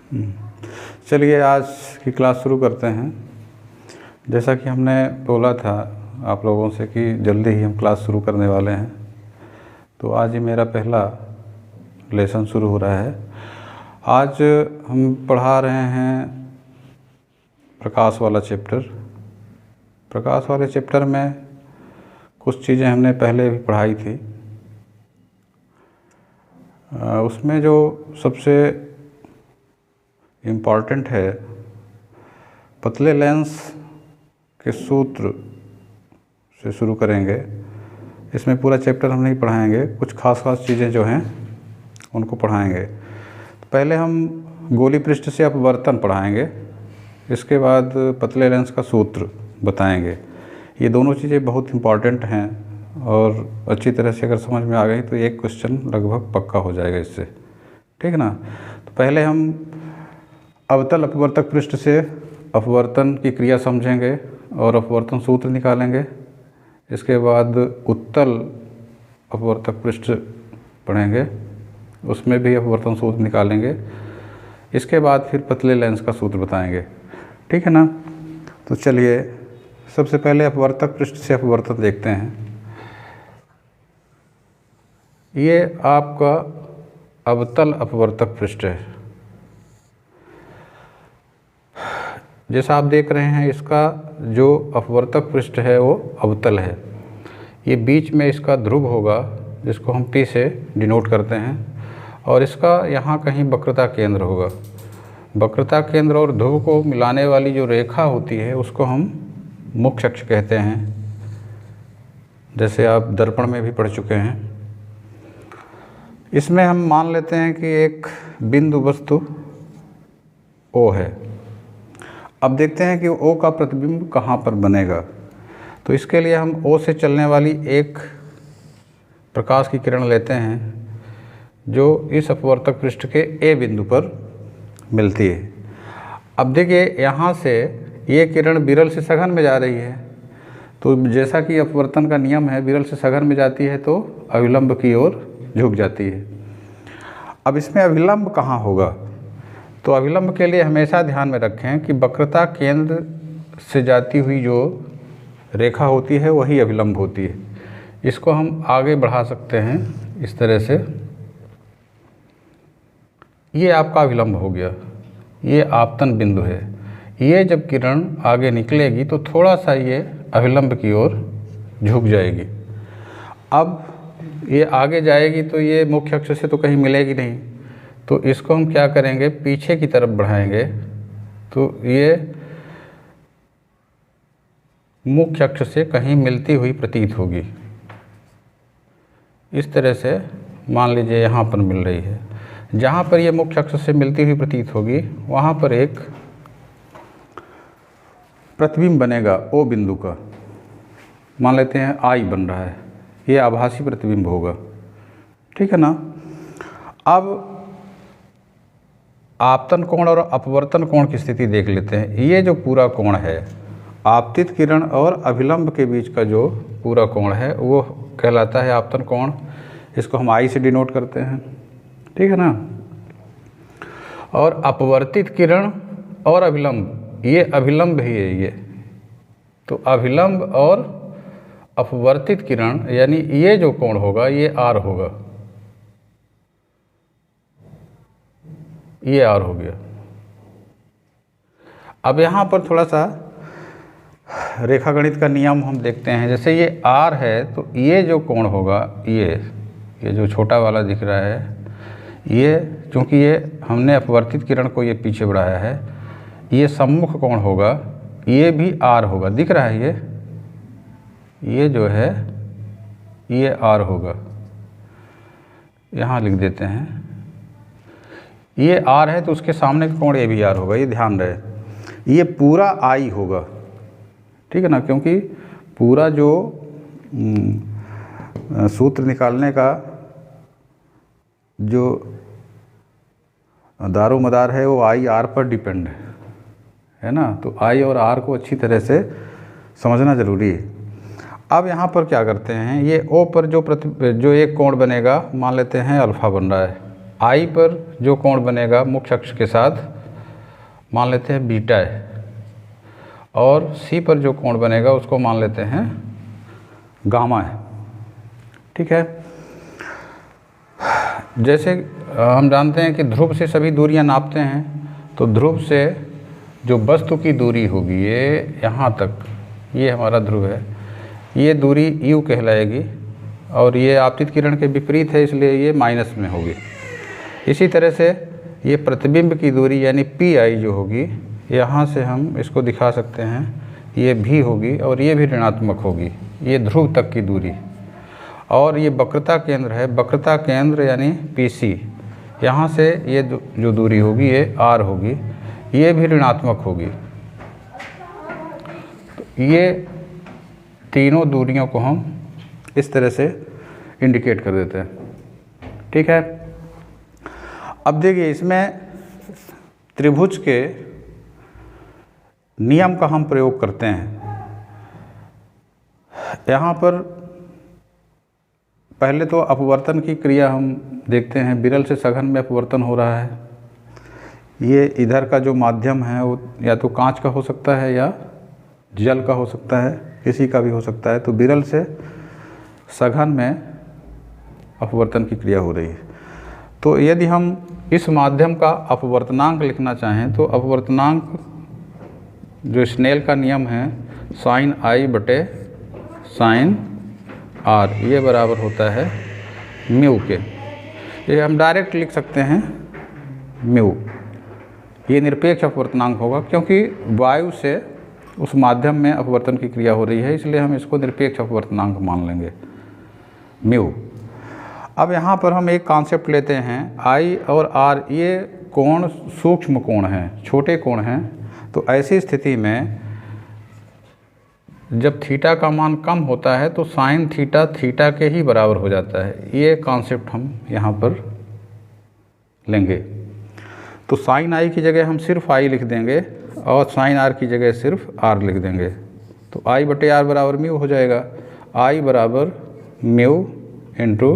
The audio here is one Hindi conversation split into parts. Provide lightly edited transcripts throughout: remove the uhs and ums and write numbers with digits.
हम्म। चलिए आज की क्लास शुरू करते हैं। जैसा कि हमने बोला था आप लोगों से कि जल्दी ही हम क्लास शुरू करने वाले हैं, तो आज ही मेरा पहला लेसन शुरू हो रहा है। आज हम पढ़ा रहे हैं प्रकाश वाला चैप्टर। प्रकाश वाले चैप्टर में कुछ चीज़ें हमने पहले भी पढ़ाई थी। उसमें जो सबसे इम्पॉर्टेंट है, पतले लेंस के सूत्र से शुरू करेंगे। इसमें पूरा चैप्टर हम नहीं पढ़ाएंगे, कुछ खास चीज़ें जो हैं उनको पढ़ाएंगे। तो पहले हम गोली पृष्ठ से अपवर्तन पढ़ाएंगे, इसके बाद पतले लेंस का सूत्र बताएंगे। ये दोनों चीज़ें बहुत इम्पॉर्टेंट हैं और अच्छी तरह से अगर समझ में आ गई तो एक क्वेश्चन लगभग पक्का हो जाएगा इससे, ठीक है ना। तो पहले हम अवतल अपवर्तक पृष्ठ से अपवर्तन की क्रिया समझेंगे और अपवर्तन सूत्र निकालेंगे। इसके बाद उत्तल अपवर्तक पृष्ठ पढ़ेंगे, उसमें भी अपवर्तन सूत्र निकालेंगे। इसके बाद फिर पतले लेंस का सूत्र बताएंगे, ठीक है ना। तो चलिए सबसे पहले अपवर्तक पृष्ठ से अपवर्तन देखते हैं। ये आपका अवतल अपवर्तक पृष्ठ है। जैसा आप देख रहे हैं, इसका जो अपवर्तक पृष्ठ है वो अवतल है। ये बीच में इसका ध्रुव होगा जिसको हम P से डिनोट करते हैं, और इसका यहाँ कहीं वक्रता केंद्र होगा। वक्रता केंद्र और ध्रुव को मिलाने वाली जो रेखा होती है उसको हम मुख्य अक्ष कहते हैं, जैसे आप दर्पण में भी पढ़ चुके हैं। इसमें हम मान लेते हैं कि एक बिंदु वस्तु O है। अब देखते हैं कि O का प्रतिबिंब कहाँ पर बनेगा। तो इसके लिए हम O से चलने वाली एक प्रकाश की किरण लेते हैं जो इस अपवर्तक पृष्ठ के A बिंदु पर मिलती है। अब देखिए यहाँ से ये किरण विरल से सघन में जा रही है, तो जैसा कि अपवर्तन का नियम है, विरल से सघन में जाती है तो अविलंब की ओर झुक जाती है। अब इसमें अविलंब कहाँ होगा, तो अविलंब के लिए हमेशा ध्यान में रखें कि वक्रता केंद्र से जाती हुई जो रेखा होती है वही अविलंब होती है। इसको हम आगे बढ़ा सकते हैं इस तरह से। ये आपका अविलंब हो गया, ये आपतन बिंदु है। ये जब किरण आगे निकलेगी तो थोड़ा सा ये अविलंब की ओर झुक जाएगी। अब ये आगे जाएगी तो ये मुख्य अक्ष से तो कहीं मिलेगी नहीं, तो इसको हम क्या करेंगे, पीछे की तरफ बढ़ाएंगे तो ये मुख्य अक्ष से कहीं मिलती हुई प्रतीत होगी। इस तरह से मान लीजिए यहाँ पर मिल रही है। जहाँ पर ये मुख्य अक्ष से मिलती हुई प्रतीत होगी वहाँ पर एक प्रतिबिंब बनेगा O बिंदु का। मान लेते हैं I बन रहा है, ये आभासी प्रतिबिंब होगा, ठीक है ना। अब आपतन कोण और अपवर्तन कोण की स्थिति देख लेते हैं। ये जो पूरा कोण है, आपतित किरण और अभिलंब के बीच का जो पूरा कोण है वो कहलाता है आपतन कोण। इसको हम I से डिनोट करते हैं, ठीक है ना। और अपवर्तित किरण और अभिलंब, ये अभिलंब ही है ये, तो अभिलंब और अपवर्तित किरण यानी ये जो कोण होगा ये R होगा, ये R हो गया। अब यहाँ पर थोड़ा सा रेखागणित का नियम हम देखते हैं। जैसे ये R है तो ये जो कोण होगा, ये जो छोटा वाला दिख रहा है, ये चूँकि ये हमने अपवर्तित किरण को ये पीछे बढ़ाया है, ये सम्मुख कोण होगा, ये भी R होगा। दिख रहा है ये जो है ये R होगा। यहाँ लिख देते हैं, ये R है तो उसके सामने का कोण ये भी R होगा, ये ध्यान रहे। ये पूरा I होगा, ठीक है ना, क्योंकि पूरा जो सूत्र निकालने का जो दारोमदार है वो I R पर डिपेंड है ना। तो I और R को अच्छी तरह से समझना ज़रूरी है। अब यहाँ पर क्या करते हैं, ये O पर जो एक कोण बनेगा, मान लेते हैं अल्फ़ा बन रहा है, आई पर जो कोण बनेगा मुख्य अक्ष के साथ मान लेते हैं बीटा है, और सी पर जो कोण बनेगा उसको मान लेते हैं गामा है। ठीक है। जैसे हम जानते हैं कि ध्रुव से सभी दूरियां नापते हैं, तो ध्रुव से जो वस्तु की दूरी होगी ये यहाँ तक, ये हमारा ध्रुव है, ये दूरी u कहलाएगी, और ये आपतित किरण के विपरीत है इसलिए ये माइनस में होगी। इसी तरह से ये प्रतिबिंब की दूरी यानी pi जो होगी, यहाँ से हम इसको दिखा सकते हैं, ये भी होगी और ये भी ऋणात्मक होगी, ये ध्रुव तक की दूरी। और ये वक्रता केंद्र है, वक्रता केंद्र यानी PC, यहाँ से ये जो दूरी होगी ये r होगी, ये भी ऋणात्मक होगी। तो ये तीनों दूरियों को हम इस तरह से इंडिकेट कर देते हैं। ठीक है। अब देखिए इसमें त्रिभुज के नियम का हम प्रयोग करते हैं। यहाँ पर पहले तो अपवर्तन की क्रिया हम देखते हैं, विरल से सघन में अपवर्तन हो रहा है। ये इधर का जो माध्यम है वो या तो कांच का हो सकता है या जल का हो सकता है, किसी का भी हो सकता है। तो विरल से सघन में अपवर्तन की क्रिया हो रही है। तो यदि हम इस माध्यम का अपवर्तनांक लिखना चाहें तो अपवर्तनांक जो स्नेल का नियम है साइन आई बटे साइन आर, ये बराबर होता है म्यू के। ये हम डायरेक्ट लिख सकते हैं म्यू। ये निरपेक्ष अपवर्तनांक होगा क्योंकि वायु से उस माध्यम में अपवर्तन की क्रिया हो रही है, इसलिए हम इसको निरपेक्ष अपवर्तनांक मान लेंगे म्यू। अब यहाँ पर हम एक कॉन्सेप्ट लेते हैं, आई और आर ये कोण सूक्ष्म कोण हैं, छोटे कोण हैं। तो ऐसी स्थिति में जब थीटा का मान कम होता है तो साइन थीटा थीटा के ही बराबर हो जाता है। ये कॉन्सेप्ट हम यहाँ पर लेंगे। तो साइन आई की जगह हम सिर्फ आई लिख देंगे और साइन आर की जगह सिर्फ आर लिख देंगे। तो आई बटे आर बराबर म्यू हो जाएगा, आई बराबर म्यू इंटू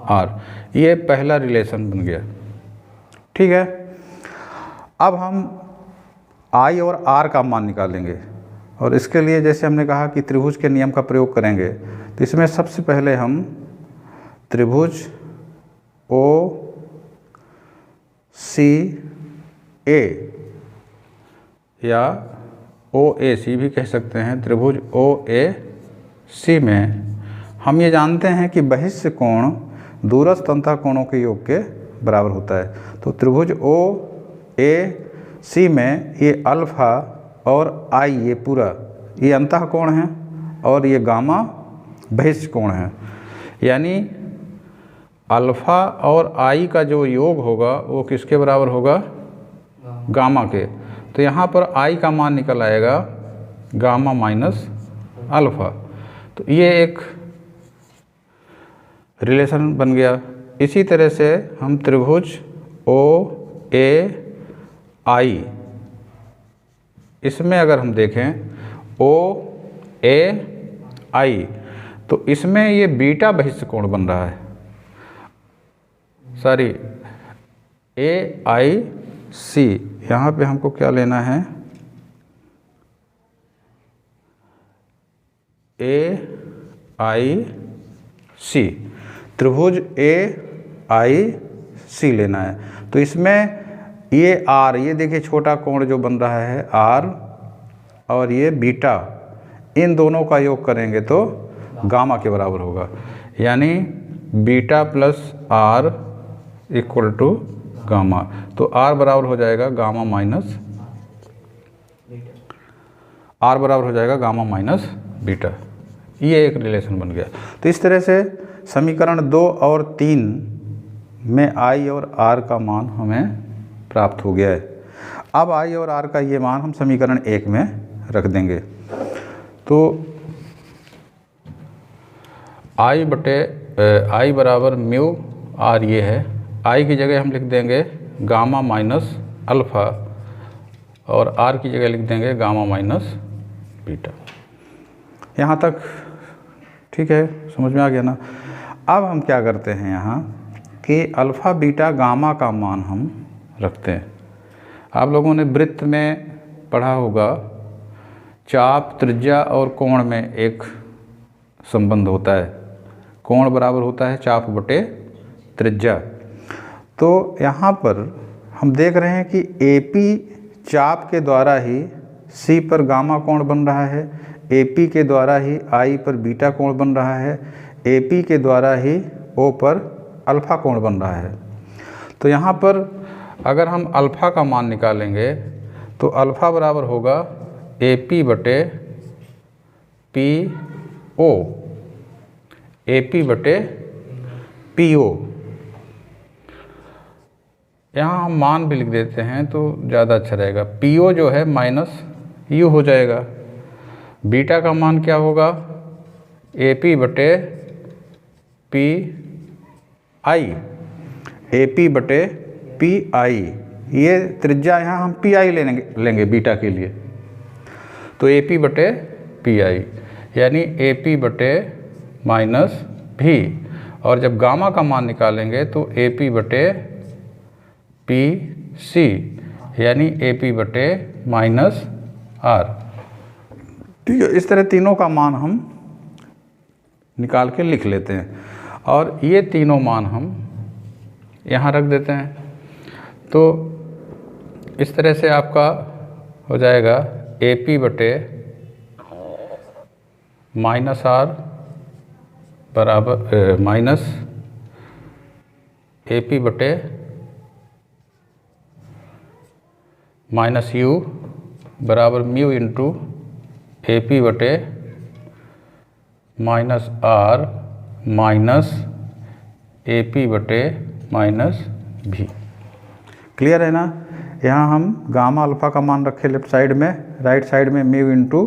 आर। ये पहला रिलेशन बन गया। ठीक है। अब हम आई और आर का मान निकालेंगे, और इसके लिए जैसे हमने कहा कि त्रिभुज के नियम का प्रयोग करेंगे। तो इसमें सबसे पहले हम त्रिभुज ओ सी ए या ओ ए सी भी कह सकते हैं, त्रिभुज ओ ए सी में हम ये जानते हैं कि बहिष्य कोण दूरस्थ अंतः कोणों के योग के बराबर होता है। तो त्रिभुज ओ ए सी में ये अल्फा और आई ये पूरा ये अंतः कोण है और ये गामा बहिष्य कोण है। यानी अल्फा और आई का जो योग होगा वो किसके बराबर होगा? गामा के। तो यहाँ पर आई का मान निकल आएगा गामा माइनस अल्फा। तो ये एक रिलेशन बन गया। इसी तरह से हम त्रिभुज ओ ए आई, इसमें अगर हम देखें ओ ए आई, तो इसमें ये बीटा बहिष्य कोण बन रहा है, सॉरी ए आई सी। यहाँ पे हमको क्या लेना है? ए आई सी, त्रिभुज ए आई सी लेना है। तो इसमें ये आर, ये देखिए छोटा कोण जो बन रहा है आर, और ये बीटा, इन दोनों का योग करेंगे तो गामा के बराबर होगा। यानी beta plus R equal to gamma. तो आर बराबर हो जाएगा गामा माइनस, आर बराबर हो जाएगा गामा माइनस बीटा। ये एक रिलेशन बन गया। तो इस तरह से समीकरण 2 और 3 में आई और आर का मान हमें प्राप्त हो गया है। अब आई और आर का ये मान हम समीकरण 1 में रख देंगे। तो आई बटे आई बराबर म्यू आर ये है। आई की जगह हम लिख देंगे गामा माइनस अल्फ़ा और आर की जगह लिख देंगे गामा माइनस बीटा। यहाँ तक ठीक है, समझ में आ गया ना? अब हम क्या करते हैं यहाँ कि अल्फ़ा बीटा गामा का मान हम रखते हैं। आप लोगों ने वृत्त में पढ़ा होगा, चाप, त्रिज्या और कोण में एक संबंध होता है, कोण बराबर होता है चाप बटे त्रिज्या। तो यहाँ पर हम देख रहे हैं कि AP चाप के द्वारा ही C पर गामा कोण बन रहा है, AP के द्वारा ही I पर बीटा कोण बन रहा है, AP के द्वारा ही O पर अल्फ़ा कोण बन रहा है। तो यहाँ पर अगर हम अल्फ़ा का मान निकालेंगे तो अल्फ़ा बराबर होगा AP बटे PO, AP बटे PO। यहाँ हम मान भी लिख देते हैं तो ज़्यादा अच्छा रहेगा। PO जो है माइनस U हो जाएगा। बीटा का मान क्या होगा? AP बटे PI, AP बटे PI। ये त्रिज्या यहाँ हम PI लेंगे बीटा के लिए, तो AP बटे PI यानी AP बटे माइनस V। और जब गामा का मान निकालेंगे तो AP बटे PC यानी AP बटे माइनस R। ठीक है, इस तरह तीनों का मान हम निकाल के लिख लेते हैं और ये तीनों मान हम यहाँ रख देते हैं। तो इस तरह से आपका हो जाएगा AP बटे माइनस R बराबर माइनस AP बटे माइनस U बराबर म्यू इंटू AP बटे माइनस R माइनस AP बटे माइनस V। क्लियर है ना? यहाँ हम गामा अल्फ़ा का मान रखे लेफ्ट साइड में, राइट साइड में म्यू इंटू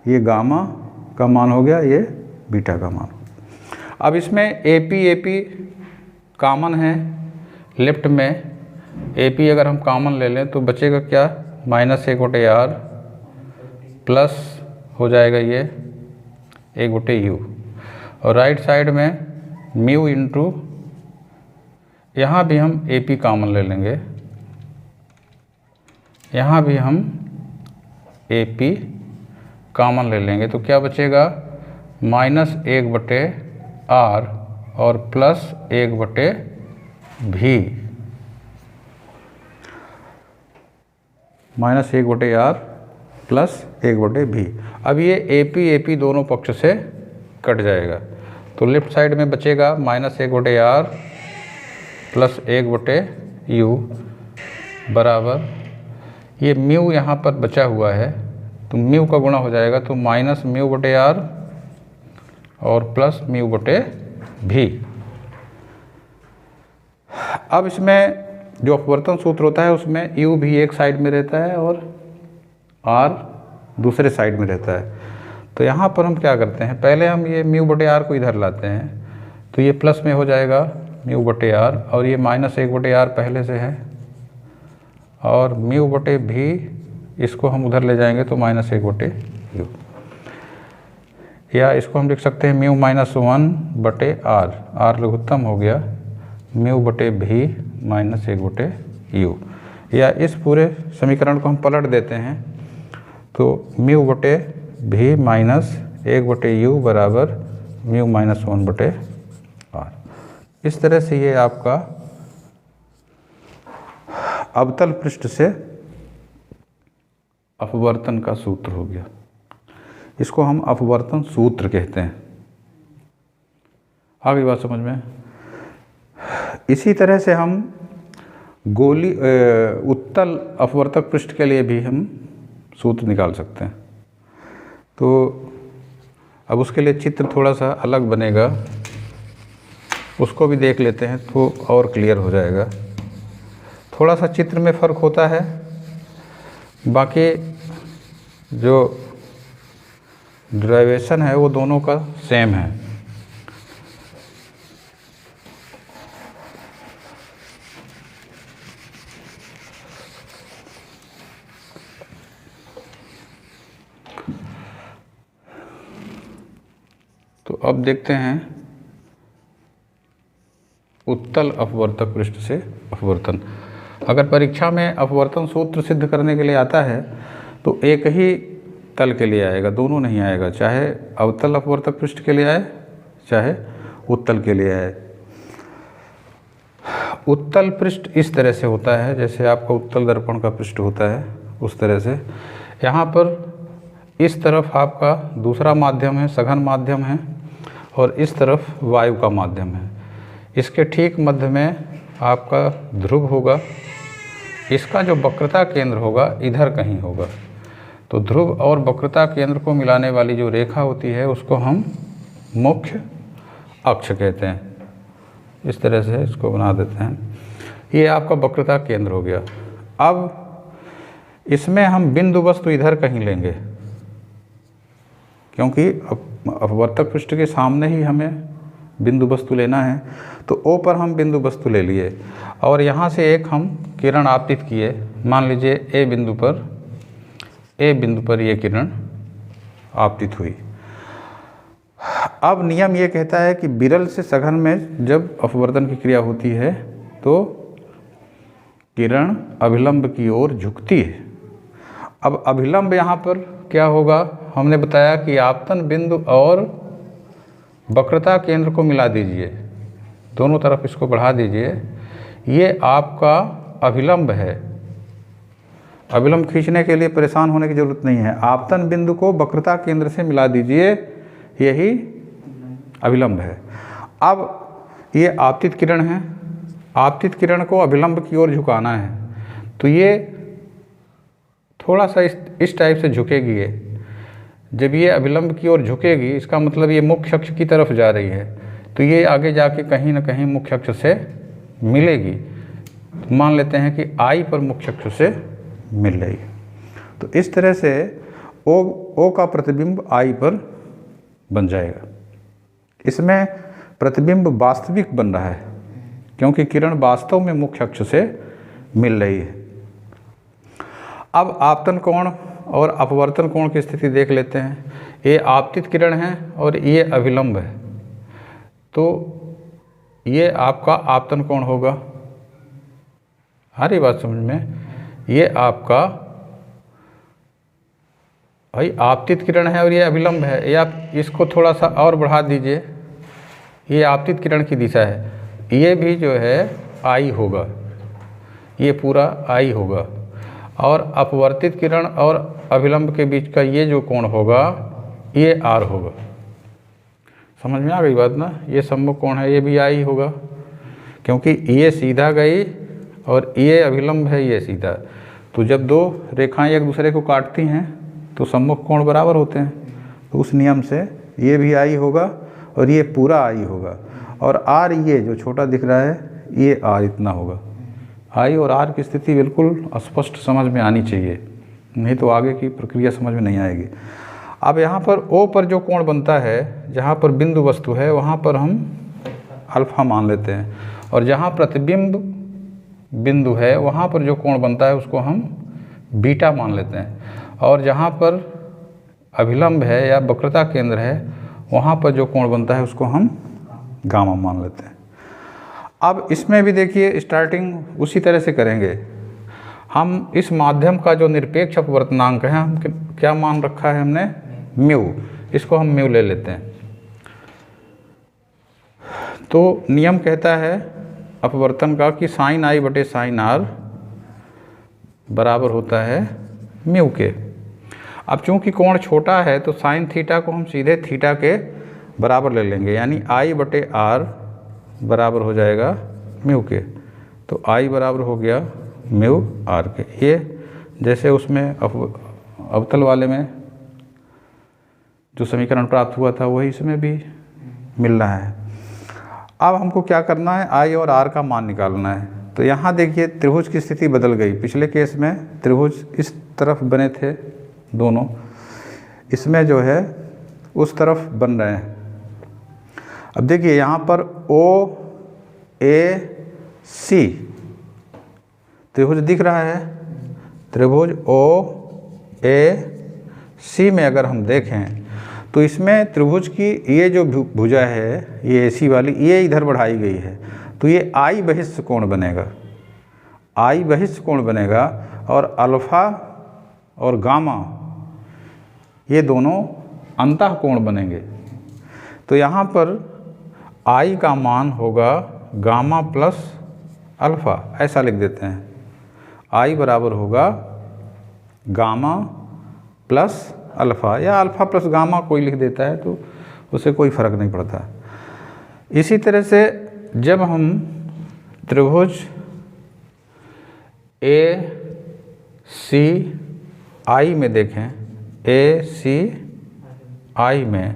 ये गामा का मान हो गया, ये बीटा का मान। अब इसमें AP कॉमन है, लेफ्ट में AP अगर हम कॉमन ले लें तो बचेगा क्या? माइनस 1/r प्लस हो जाएगा ये 1/u और राइट साइड में म्यू इंटू, यहाँ भी हम AP कॉमन ले लेंगे, यहाँ भी हम AP कॉमन ले लेंगे तो क्या बचेगा? माइनस 1/r और plus 1/v, minus 1/r plus 1/v। अब ये AP दोनों पक्ष से कट जाएगा तो लेफ्ट साइड में बचेगा माइनस 1/r प्लस 1/u बराबर, ये म्यू यहाँ पर बचा हुआ है तो म्यू का गुणा हो जाएगा तो माइनस म्यू/r और प्लस म्यू/v। अब इसमें जो अपवर्तन सूत्र होता है उसमें u भी एक साइड में रहता है और r दूसरे साइड में रहता है। तो यहाँ पर हम क्या करते हैं, पहले हम ये म्यू/r को इधर लाते हैं तो ये प्लस में हो जाएगा म्यू/r और ये माइनस 1/r पहले से है और म्यू/v इसको हम उधर ले जाएंगे तो माइनस 1/u, या इसको हम लिख सकते हैं म्यू माइनस 1/r, r लघुत्तम हो गया, म्यू/v माइनस 1/u। या इस पूरे समीकरण को हम पलट देते हैं तो म्यू/v माइनस 1/u बराबर म्यू माइनस 1/r। इस तरह से ये आपका अवतल पृष्ठ से अपवर्तन का सूत्र हो गया। इसको हम अपवर्तन सूत्र कहते हैं। आ गई बात समझ में? इसी तरह से हम गोली उत्तल अपवर्तक पृष्ठ के लिए भी हम सूत्र निकाल सकते हैं। तो अब उसके लिए चित्र थोड़ा सा अलग बनेगा, उसको भी देख लेते हैं तो और क्लियर हो जाएगा। थोड़ा सा चित्र में फ़र्क होता है, बाकी जो ड्राइवेशन है वो दोनों का सेम है। तो अब देखते हैं उत्तल अपवर्तक पृष्ठ से अपवर्तन। अगर परीक्षा में अपवर्तन सूत्र सिद्ध करने के लिए आता है तो एक ही तल के लिए आएगा, दोनों नहीं आएगा, चाहे अवतल अपवर्तक पृष्ठ के लिए आए चाहे उत्तल के लिए आए। उत्तल पृष्ठ इस तरह से होता है जैसे आपका उत्तल दर्पण का पृष्ठ होता है, उस तरह से। यहाँ पर इस तरफ आपका दूसरा माध्यम है, सघन माध्यम है, और इस तरफ वायु का माध्यम है। इसके ठीक मध्य में आपका ध्रुव होगा, इसका जो वक्रता केंद्र होगा इधर कहीं होगा। तो ध्रुव और वक्रता केंद्र को मिलाने वाली जो रेखा होती है उसको हम मुख्य अक्ष कहते हैं। इस तरह से इसको बना देते हैं। ये आपका वक्रता केंद्र हो गया। अब इसमें हम बिंदु वस्तु इधर कहीं लेंगे, क्योंकि अपवर्तक पृष्ठ के सामने ही हमें बिंदु वस्तु लेना है। तो O पर हम बिंदु वस्तु ले लिए और यहाँ से एक हम किरण आपतित किए। मान लीजिए A बिंदु पर ये किरण आपतित हुई। अब नियम ये कहता है कि विरल से सघन में जब अपवर्तन की क्रिया होती है तो किरण अभिलंब की ओर झुकती है। अब अभिलंब यहाँ पर क्या होगा, हमने बताया कि आपतन बिंदु और वक्रता केंद्र को मिला दीजिए, दोनों तरफ इसको बढ़ा दीजिए। ये आपका अभिलंब है। अभिलंब खींचने के लिए परेशान होने की ज़रूरत नहीं है। आपतन बिंदु को वक्रता केंद्र से मिला दीजिए, यही अभिलंब है। अब ये आपतित किरण है, आपतित किरण को अभिलंब की ओर झुकाना है, तो ये थोड़ा सा इस टाइप से झुकेगी। ये जब ये अभिलंब की ओर झुकेगी इसका मतलब ये मुख्य अक्ष की तरफ जा रही है, तो ये आगे जाके कहीं ना कहीं मुख्य अक्ष से मिलेगी। तो मान लेते हैं कि I पर मुख्य अक्ष से मिल रही है। तो इस तरह से O का प्रतिबिंब I पर बन जाएगा। इसमें प्रतिबिंब वास्तविक बन रहा है क्योंकि किरण वास्तव में मुख्य अक्ष से मिल रही है। अब आपतन कोण और अपवर्तन कोण की स्थिति देख लेते हैं। ये आपतित किरण है और ये अभिलंब है, तो ये आपका आपतन कोण होगा। आ रही बात समझ में? ये आपका भाई आपतित किरण है और ये अभिलंब है। ये आप इसको थोड़ा सा और बढ़ा दीजिए, ये आपतित किरण की दिशा है, ये भी जो है I होगा, ये पूरा I होगा। और अपवर्तित किरण और अभिलंब के बीच का ये जो कोण होगा ये R होगा। समझ में आ गई बात ना? ये सम्मुख कोण है, ये भी I होगा क्योंकि ये सीधा गई और ये अभिलंब है, ये सीधा। तो जब दो रेखाएं एक दूसरे को काटती हैं तो सम्मुख कोण बराबर होते हैं। तो उस नियम से ये भी I होगा और ये पूरा I होगा। और R ये जो छोटा दिख रहा है ये R इतना होगा। I और R की स्थिति बिल्कुल स्पष्ट समझ में आनी चाहिए, नहीं तो आगे की प्रक्रिया समझ में नहीं आएगी। अब यहाँ पर O पर जो कोण बनता है, जहाँ पर बिंदु वस्तु है वहाँ पर हम अल्फा मान लेते हैं, और जहाँ प्रतिबिंब बिंदु है वहाँ पर जो कोण बनता है उसको हम बीटा मान लेते हैं, और जहाँ पर अभिलंब है या वक्रता केंद्र है वहाँ पर जो कोण बनता है उसको हम गामा मान लेते हैं। अब इसमें भी देखिए स्टार्टिंग उसी तरह से करेंगे। हम इस माध्यम का जो निरपेक्ष अपवर्तनांक है, हम क्या मान रखा है हमने, म्यू, इसको हम म्यू ले लेते हैं। तो नियम कहता है अपवर्तन का कि साइन I बटे साइन R बराबर होता है म्यू के। अब चूंकि कोण छोटा है तो साइन थीटा को हम सीधे थीटा के बराबर ले लेंगे, यानी I बटे R बराबर हो जाएगा म्यू के। तो I बराबर हो गया म्यू R के। ये जैसे उसमें अवतल वाले में जो समीकरण प्राप्त हुआ था वही इसमें भी मिल रहा है। अब हमको क्या करना है, I और R का मान निकालना है। तो यहाँ देखिए त्रिभुज की स्थिति बदल गई। पिछले केस में त्रिभुज इस तरफ बने थे दोनों, इसमें जो है उस तरफ बन रहे हैं। अब देखिए यहाँ पर OAC त्रिभुज दिख रहा है। त्रिभुज OAC में अगर हम देखें तो इसमें त्रिभुज की ये जो भुजा है, ये AC वाली, ये इधर बढ़ाई गई है। तो ये आई बहिष्ठ कोण बनेगा, आई बहिष्ठ कोण बनेगा, और अल्फ़ा और गामा ये दोनों अंतः कोण बनेंगे। तो यहाँ पर आई का मान होगा गामा प्लस अल्फ़ा, ऐसा लिख देते हैं। आई बराबर होगा गामा प्लस अल्फ़ा, या अल्फ़ा प्लस गामा कोई लिख देता है तो उससे कोई फ़र्क नहीं पड़ता। इसी तरह से जब हम त्रिभुज ए सी आई में देखें, ए सी आई में,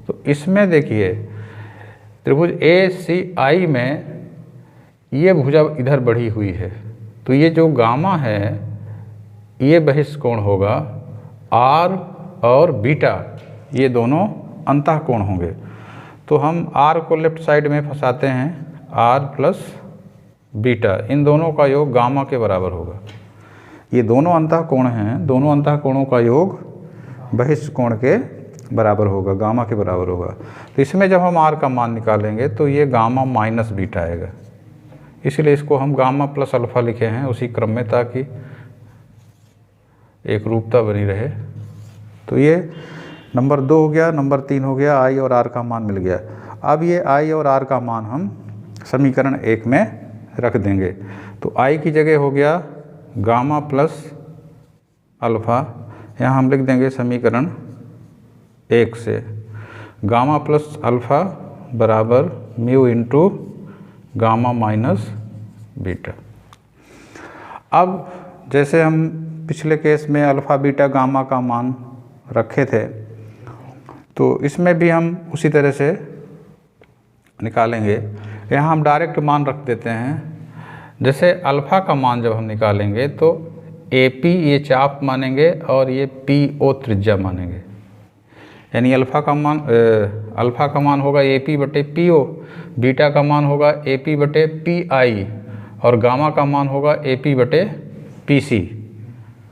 तो इसमें देखिए त्रिभुज ए सी आई में ये भुजा इधर बढ़ी हुई है, तो ये जो गामा है ये बहिष्ठ कोण होगा, आर और बीटा ये दोनों अंतः कोण होंगे। तो हम आर को लेफ्ट साइड में फंसाते हैं, आर प्लस बीटा इन दोनों का योग गामा के बराबर होगा। ये दोनों अंतः कोण हैं, दोनों अंतः कोणों का योग बहिष्ठ कोण के बराबर होगा, गामा के बराबर होगा। तो इसमें जब हम आर का मान निकालेंगे तो ये गामा माइनस बीटा आएगा, इसलिए इसको हम गामा प्लस अल्फ़ा लिखे हैं उसी क्रम में, ताकि एक रूपता बनी रहे। तो ये नंबर 2 हो गया, नंबर 3 हो गया, आई और आर का मान मिल गया। अब ये आई और आर का मान हम समीकरण 1 में रख देंगे। तो आई की जगह हो गया गामा प्लस अल्फ़ा, यहाँ हम लिख देंगे समीकरण 1 से गामा प्लस अल्फ़ा बराबर mu into gamma minus beta. अब जैसे हम पिछले केस में अल्फ़ा बीटा गामा का मान रखे थे, तो इसमें भी हम उसी तरह से निकालेंगे। यहाँ हम डायरेक्ट मान रख देते हैं। जैसे अल्फ़ा का मान जब हम निकालेंगे तो AP ये चाप मानेंगे और ये PO त्रिज्या मानेंगे, यानी अल्फ़ा का मान होगा AP बटे PO, बीटा का मान होगा AP बटे PI और गामा का मान होगा AP बटे PC।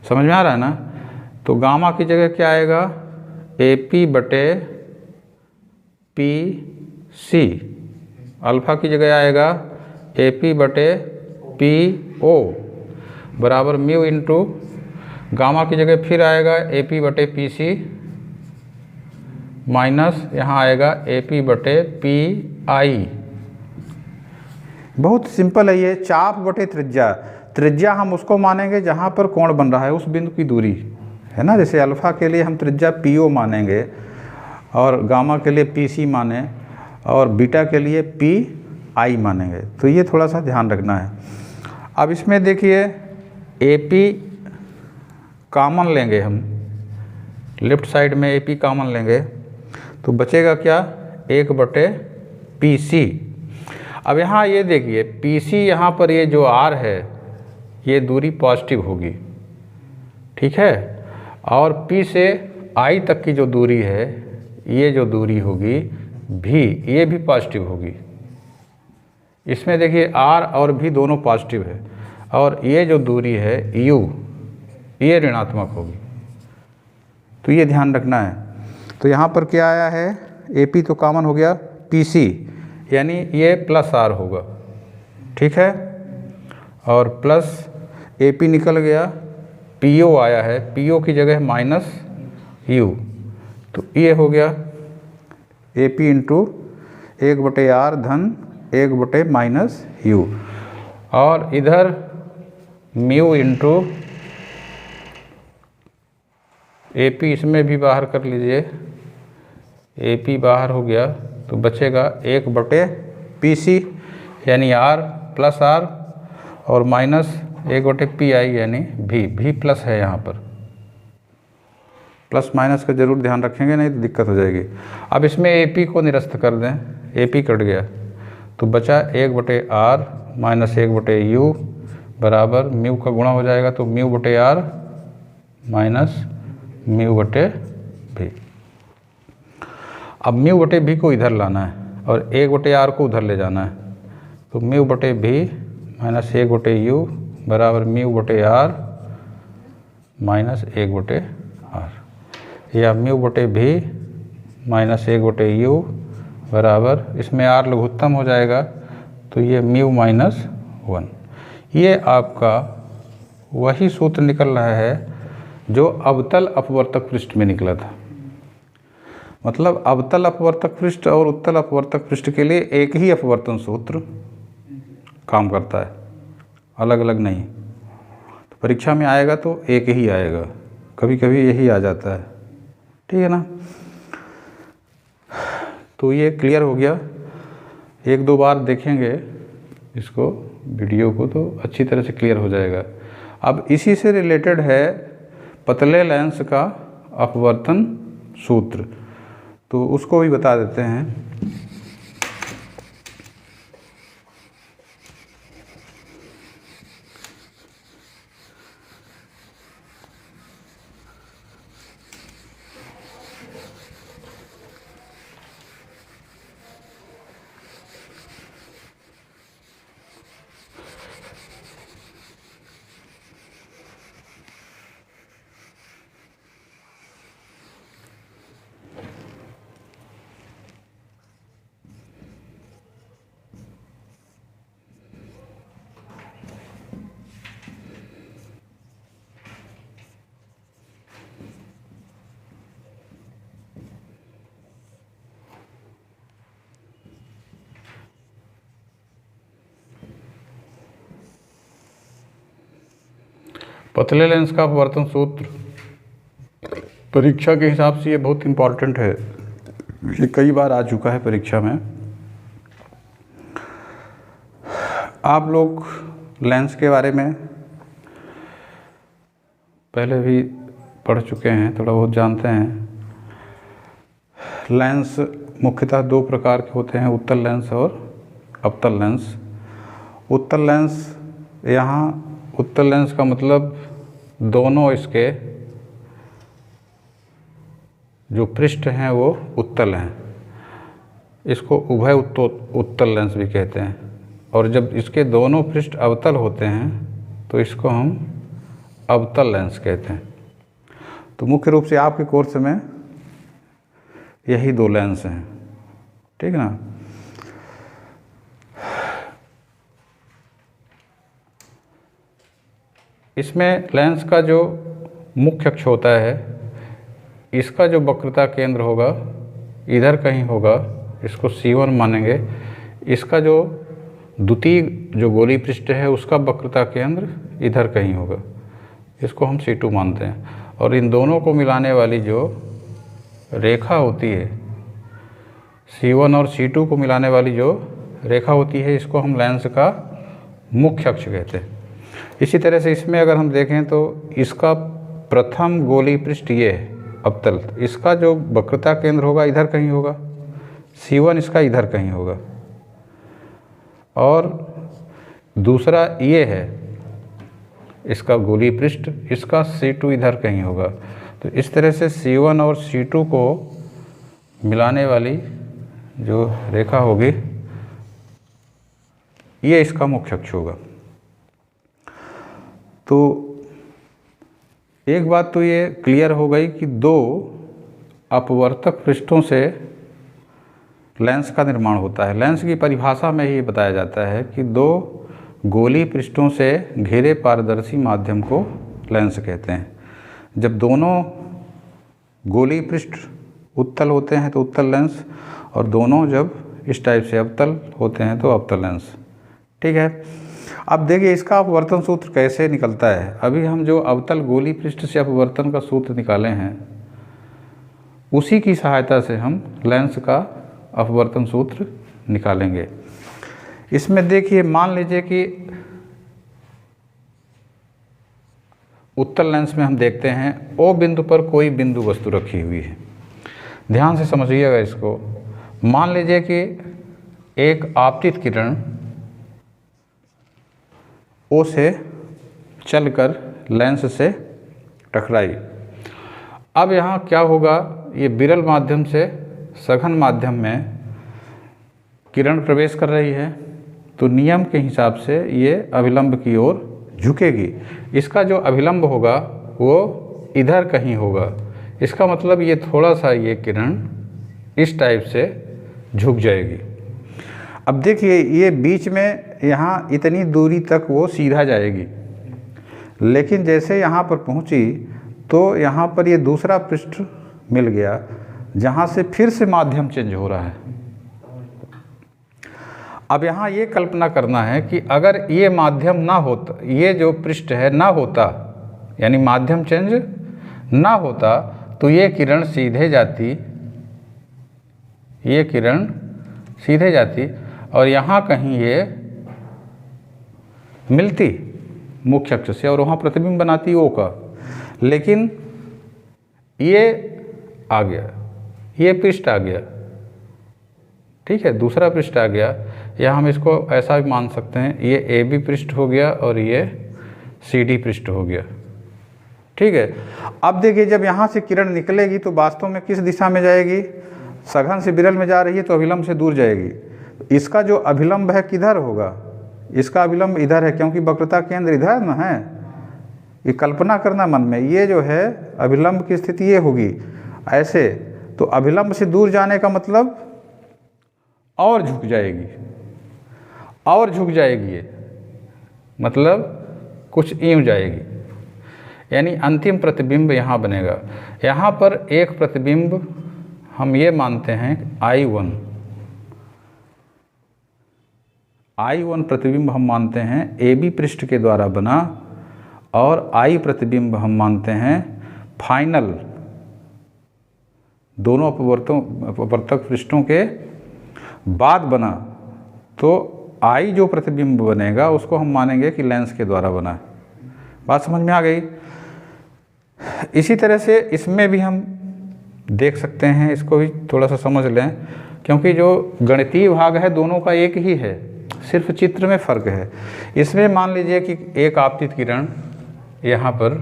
समझ में आ रहा है ना? तो गामा की जगह क्या आएगा, AP बटे PC, अल्फ़ा की जगह आएगा AP बटे PO बराबर म्यू इंटू गामा की जगह फिर आएगा AP बटे PC माइनस यहाँ आएगा AP बटे PI। बहुत सिंपल है ये, चाप बटे त्रिज्या। त्रिज्या हम उसको मानेंगे जहाँ पर कोण बन रहा है, उस बिंदु की दूरी है ना। जैसे अल्फ़ा के लिए हम त्रिज्या PO मानेंगे और गामा के लिए PC माने और बीटा के लिए PI मानेंगे। तो ये थोड़ा सा ध्यान रखना है। अब इसमें देखिए AP कॉमन लेंगे हम, लेफ्ट साइड में AP कॉमन लेंगे तो बचेगा क्या, 1 बटे PC। अब यहाँ ये देखिए PC यहाँ पर ये जो R है ये दूरी पॉजिटिव होगी, ठीक है, और P से I तक की जो दूरी है ये जो दूरी होगी V, ये भी पॉजिटिव होगी। इसमें देखिए R और V दोनों पॉजिटिव है, और ये जो दूरी है U ये ऋणात्मक होगी। तो ये ध्यान रखना है। तो यहाँ पर क्या आया है, AP तो कॉमन हो गया, PC यानी ये प्लस R होगा, ठीक है, और प्लस AP निकल गया, PO आया है, PO की जगह माइनस U, तो ये हो गया AP इंटू 1 बटे R धन 1 बटे माइनस U, और इधर म्यू इंटू AP इसमें भी बाहर कर लीजिए, AP बाहर हो गया तो बचेगा 1 बटे PC यानी R प्लस R और माइनस 1 बटे PI यानी V प्लस है, यहाँ पर प्लस माइनस का जरूर ध्यान रखेंगे, नहीं तो दिक्कत हो जाएगी। अब इसमें AP को निरस्त कर दें, AP कट गया तो बचा 1 बटे R माइनस 1 बटे U बराबर म्यू का गुणा हो जाएगा, तो म्यू बटे R माइनस म्यू बटे V। अब म्यू बटे V को इधर लाना है और 1 बटे R को उधर ले जाना है, तो म्यू बटे V माइनस 1 बटे U बराबर म्यू बटे R माइनस 1 बटे R, या म्यू बटे V माइनस 1 बटे U बराबर, इसमें R लघुत्तम हो जाएगा तो ये μ-1। ये आपका वही सूत्र निकल रहा है जो अवतल अपवर्तक पृष्ठ में निकला था। मतलब अवतल अपवर्तक पृष्ठ और उत्तल अपवर्तक पृष्ठ के लिए एक ही अपवर्तन सूत्र काम करता है, अलग अलग नहीं। तो परीक्षा में आएगा तो एक ही आएगा, कभी कभी यही आ जाता है, ठीक है ना। तो ये क्लियर हो गया। एक दो बार देखेंगे इसको वीडियो को तो अच्छी तरह से क्लियर हो जाएगा। अब इसी से रिलेटेड है पतले लेंस का अपवर्तन सूत्र, तो उसको भी बता देते हैं। पतले लेंस का अपवर्तन सूत्र परीक्षा के हिसाब से ये बहुत इम्पॉर्टेंट है, ये कई बार आ चुका है परीक्षा में। आप लोग लेंस के बारे में पहले भी पढ़ चुके हैं, थोड़ा बहुत जानते हैं। लेंस मुख्यतः दो प्रकार के होते हैं, उत्तल लेंस और अवतल लेंस। उत्तल लेंस, यहाँ उत्तल लेंस का मतलब दोनों इसके जो पृष्ठ हैं वो उत्तल हैं, इसको उभय उत्तल लेंस भी कहते हैं। और जब इसके दोनों पृष्ठ अवतल होते हैं तो इसको हम अवतल लेंस कहते हैं। तो मुख्य रूप से आपके कोर्स में यही दो लेंस हैं, ठीक है ना। इसमें लेंस का जो मुख्य अक्ष होता है, इसका जो वक्रता केंद्र होगा इधर कहीं होगा, इसको C1 मानेंगे। इसका जो द्वितीय जो गोलीय पृष्ठ है उसका वक्रता केंद्र इधर कहीं होगा, इसको हम C2 मानते हैं। और इन दोनों को मिलाने वाली जो रेखा होती है, C1 और C2 को मिलाने वाली जो रेखा होती है, इसको हम लेंस का मुख्य अक्ष कहते हैं। इसी तरह से इसमें अगर हम देखें तो इसका प्रथम गोलीय पृष्ठ ये है अवतल, इसका जो वक्रता केंद्र होगा इधर कहीं होगा, C1 इसका इधर कहीं होगा। और दूसरा ये है इसका गोलीय पृष्ठ, इसका C2 इधर कहीं होगा। तो इस तरह से C1 और C2 को मिलाने वाली जो रेखा होगी ये इसका मुख्य अक्ष होगा। तो एक बात तो ये क्लियर हो गई कि दो अपवर्तक पृष्ठों से लेंस का निर्माण होता है। लेंस की परिभाषा में ही बताया जाता है कि दो गोलीय पृष्ठों से घिरे पारदर्शी माध्यम को लेंस कहते हैं। जब दोनों गोलीय पृष्ठ उत्तल होते हैं तो उत्तल लेंस, और दोनों जब इस टाइप से अवतल होते हैं तो अवतल लेंस, ठीक है। अब देखिए इसका अपवर्तन सूत्र कैसे निकलता है। अभी हम जो अवतल गोलीय पृष्ठ से अपवर्तन का सूत्र निकाले हैं उसी की सहायता से हम लेंस का अपवर्तन सूत्र निकालेंगे। इसमें देखिए मान लीजिए कि उत्तल लेंस में हम देखते हैं O बिंदु पर कोई बिंदु वस्तु रखी हुई है। ध्यान से समझिएगा इसको। मान लीजिए कि एक आपतित किरण O से चलकर लेंस से टकराई। अब यहाँ क्या होगा, ये विरल माध्यम से सघन माध्यम में किरण प्रवेश कर रही है, तो नियम के हिसाब से ये अभिलंब की ओर झुकेगी। इसका जो अभिलंब होगा वो इधर कहीं होगा। इसका मतलब ये थोड़ा सा ये किरण इस टाइप से झुक जाएगी। अब देखिए ये बीच में यहाँ इतनी दूरी तक वो सीधा जाएगी, लेकिन जैसे यहाँ पर पहुँची तो यहाँ पर ये दूसरा पृष्ठ मिल गया जहाँ से फिर से माध्यम चेंज हो रहा है। अब यहाँ ये कल्पना करना है कि अगर ये माध्यम ना होता, ये जो पृष्ठ है ना होता, यानी माध्यम चेंज ना होता, तो ये किरण सीधे जाती, ये किरण सीधे जाती और यहाँ कहीं ये मिलती मुख्य अक्ष से और वहाँ प्रतिबिंब बनाती ओ का। लेकिन ये आ गया, ये पृष्ठ आ गया, ठीक है, दूसरा पृष्ठ आ गया, या हम इसको ऐसा भी मान सकते हैं, ये ए बी पृष्ठ हो गया और ये सी डी पृष्ठ हो गया, ठीक है। अब देखिए जब यहाँ से किरण निकलेगी तो वास्तव में किस दिशा में जाएगी, सघन से विरल में जा रही है तो अभिलंब से दूर जाएगी। इसका जो अभिलंब है किधर होगा, इसका अभिलंब इधर है, क्योंकि वक्रता केंद्र इधर न है। ये कल्पना करना मन में, ये जो है अभिलंब की स्थिति ये होगी ऐसे, तो अभिलंब से दूर जाने का मतलब और झुक जाएगी, और झुक जाएगी, ये मतलब कुछ यूँ जाएगी, यानी अंतिम प्रतिबिंब यहाँ बनेगा। यहाँ पर एक प्रतिबिंब हम ये मानते हैं I1, I1 प्रतिबिंब हम मानते हैं AB पृष्ठ के द्वारा बना, और I प्रतिबिंब हम मानते हैं फाइनल दोनों अपवर्तक पृष्ठों के बाद बना। तो I जो प्रतिबिंब बनेगा उसको हम मानेंगे कि लेंस के द्वारा बना है। बात समझ में आ गई। इसी तरह से इसमें भी हम देख सकते हैं, इसको भी थोड़ा सा समझ लें, क्योंकि जो गणितीय भाग है दोनों का एक ही है, सिर्फ चित्र में फ़र्क है। इसमें मान लीजिए कि एक आपतित किरण यहाँ पर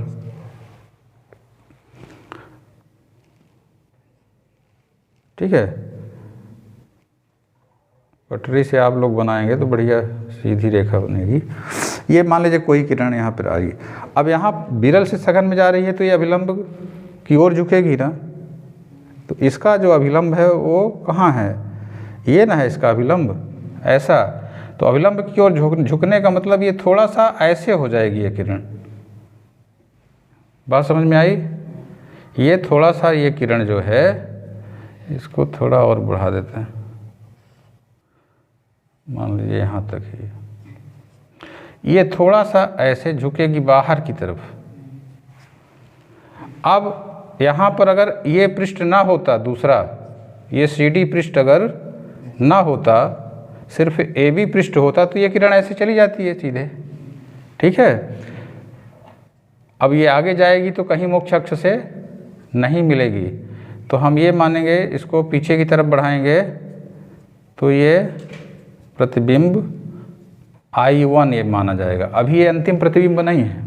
ठीक है, पटरी से आप लोग बनाएंगे तो बढ़िया सीधी रेखा बनेगी। ये मान लीजिए कोई किरण यहाँ पर आ रही, अब यहाँ विरल से सघन में जा रही है तो ये अभिलंब की ओर झुकेगी ना, तो इसका जो अभिलंब है वो कहाँ है, ये ना है इसका अभिलंब ऐसा, तो अभिलंब की ओर झुकने का मतलब ये थोड़ा सा ऐसे हो जाएगी ये किरण। बात समझ में आई। ये थोड़ा सा ये किरण जो है इसको थोड़ा और बढ़ा देते हैं, मान लीजिए यहाँ तक ही, ये थोड़ा सा ऐसे झुकेगी बाहर की तरफ। अब यहाँ पर अगर ये पृष्ठ ना होता, दूसरा ये CD पृष्ठ अगर ना होता, सिर्फ AB पृष्ठ होता, तो ये किरण ऐसे चली जाती है सीधे, ठीक है। अब ये आगे जाएगी तो कहीं मुख्य अक्ष से नहीं मिलेगी, तो हम ये मानेंगे, इसको पीछे की तरफ बढ़ाएंगे तो ये प्रतिबिंब I1 ये माना जाएगा। अभी ये अंतिम प्रतिबिंब नहीं है,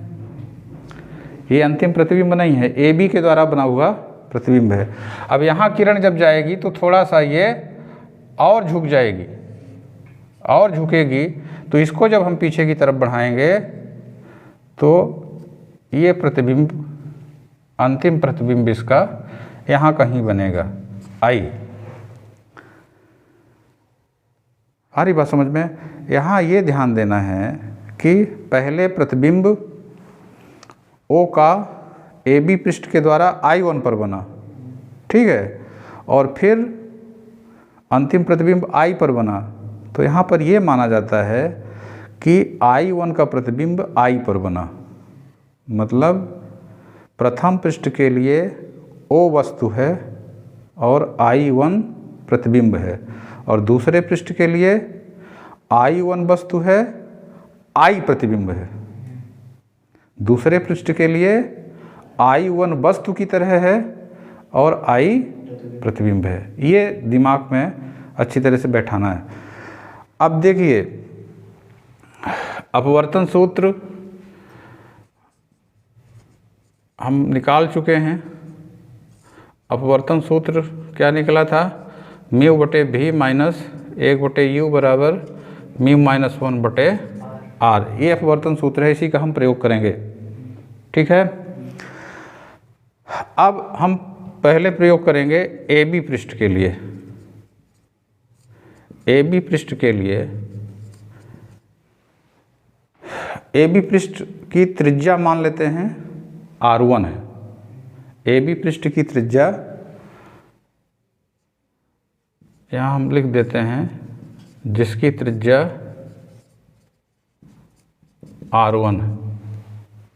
ये अंतिम प्रतिबिंब नहीं है, AB के द्वारा बना हुआ प्रतिबिंब है। अब यहाँ किरण जब जाएगी तो थोड़ा सा ये और झुक जाएगी, और झुकेगी, तो इसको जब हम पीछे की तरफ बढ़ाएंगे तो ये प्रतिबिंब, अंतिम प्रतिबिंब इसका यहाँ कहीं बनेगा I। आ रही बात समझ में। यहाँ ये ध्यान देना है कि पहले प्रतिबिंब O का AB पृष्ठ के द्वारा I1 पर बना, ठीक है, और फिर अंतिम प्रतिबिंब I पर बना, तो यहाँ पर ये माना जाता है कि I1 का प्रतिबिंब I पर बना, मतलब प्रथम पृष्ठ के लिए O वस्तु है और I1 प्रतिबिंब है, और दूसरे पृष्ठ के लिए I1 वस्तु है, I प्रतिबिंब है। दूसरे पृष्ठ के लिए I1 वस्तु की तरह है और I प्रतिबिंब है। ये दिमाग में अच्छी तरह से बैठाना है। अब देखिए अपवर्तन सूत्र हम निकाल चुके हैं। अपवर्तन सूत्र क्या निकला था, म्यू बटे भी माइनस 1 बटे यू बराबर म्यू माइनस 1 बटे आर। ये अपवर्तन सूत्र है, इसी का हम प्रयोग करेंगे, ठीक है। अब हम पहले प्रयोग करेंगे AB पृष्ठ के लिए। ए बी पृष्ठ के लिए ए बी पृष्ठ की त्रिज्या मान लेते हैं R1 है। ए बी पृष्ठ की त्रिज्या यहाँ हम लिख देते हैं, जिसकी त्रिज्या R1 है।